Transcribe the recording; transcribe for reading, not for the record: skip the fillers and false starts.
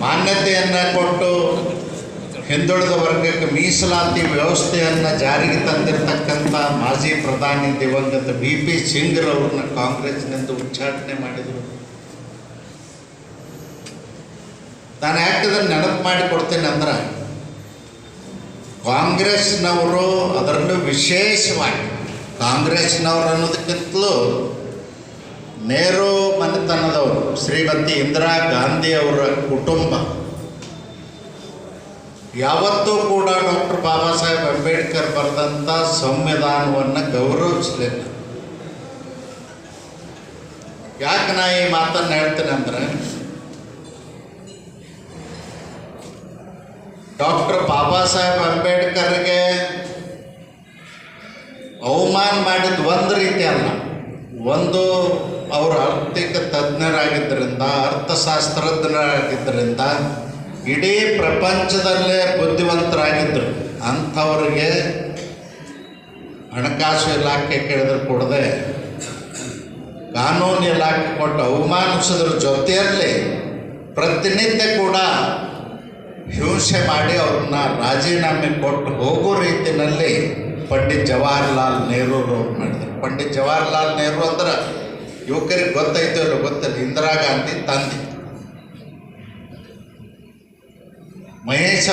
ಮಾನ್ಯತೆಯನ್ನು ಕೊಟ್ಟು ಹಿಂದುಳಿದ ವರ್ಗಕ್ಕೆ ಮೀಸಲಾತಿ ವ್ಯವಸ್ಥೆಯನ್ನು ಜಾರಿಗೆ ತಂದಿರತಕ್ಕಂಥ ಮಾಜಿ ಪ್ರಧಾನಿ ದಿವಂಗತ BP ಸಿಂಗ್ರವ್ರನ್ನ ಕಾಂಗ್ರೆಸ್ನಿಂದ ಉಚ್ಚಾಟನೆ ಮಾಡಿದರು. ನಾನು ಯಾಕೆ ಇದನ್ನು ನೆನಪು ಮಾಡಿಕೊಡ್ತೇನೆ ಅಂದ್ರೆ, ಕಾಂಗ್ರೆಸ್ನವರು ಅದರಲ್ಲೂ ವಿಶೇಷವಾಗಿ ಕಾಂಗ್ರೆಸ್ನವರು ಅನ್ನೋದಕ್ಕಿಂತಲೂ ನೆಹರು ಮನೆತನದವರು ಶ್ರೀಮತಿ ಇಂದಿರಾ ಗಾಂಧಿ ಅವರ ಕುಟುಂಬ ಯಾವತ್ತೂ ಕೂಡ ಡಾಕ್ಟರ್ ಬಾಬಾ ಸಾಹೇಬ್ ಅಂಬೇಡ್ಕರ್ ಬರೆದಂಥ ಸಂವಿಧಾನವನ್ನು ಗೌರವಿಸಲಿಲ್ಲ. ಯಾಕೆ ನಾ ಈ ಮಾತನ್ನು ಹೇಳ್ತೇನೆ ಅಂದರೆ, ಡಾಕ್ಟರ್ ಬಾಬಾ ಸಾಹೇಬ್ ಅಂಬೇಡ್ಕರ್ಗೆ ಅವಮಾನ ಮಾಡಿದ ಒಂದು ರೀತಿ ಅಲ್ಲ, ಒಂದು ಅವರು ಆರ್ಥಿಕ ತಜ್ಞರಾಗಿದ್ದರಿಂದ, ಅರ್ಥಶಾಸ್ತ್ರಜ್ಞರಾಗಿದ್ದರಿಂದ ಇಡೀ ಪ್ರಪಂಚದಲ್ಲೇ ಬುದ್ಧಿವಂತರಾಗಿದ್ದರು. ಅಂಥವ್ರಿಗೆ ಹಣಕಾಸು ಇಲಾಖೆ ಕೇಳಿದ್ರು ಕೊಡದೆ ಕಾನೂನು ಇಲಾಖೆ ಕೊಟ್ಟು ಅವಮಾನಿಸೋದ್ರ ಜೊತೆಯಲ್ಲಿ ಪ್ರತಿನಿತ್ಯ ಕೂಡ ಹಿಂಸೆ ಮಾಡಿ ಅವ್ರನ್ನ ರಾಜೀನಾಮೆ ಕೊಟ್ಟು ಹೋಗೋ ರೀತಿಯಲ್ಲಿ ಪಂಡಿತ್ ಜವಾಹರ್ಲಾಲ್ ನೆಹರೂರು ಮಾಡಿದರು. ಪಂಡಿತ್ ಜವಾಹರ್ಲಾಲ್ ನೆಹರು ಅಂದ್ರೆ ಯುವಕರಿಗೆ ಗೊತ್ತೈತೋ ಇಲ್ಲ ಗೊತ್ತಿಲ್ಲ, ಇಂದಿರಾ ಗಾಂಧಿ ತಂದೆ. ಮಹೇಶ್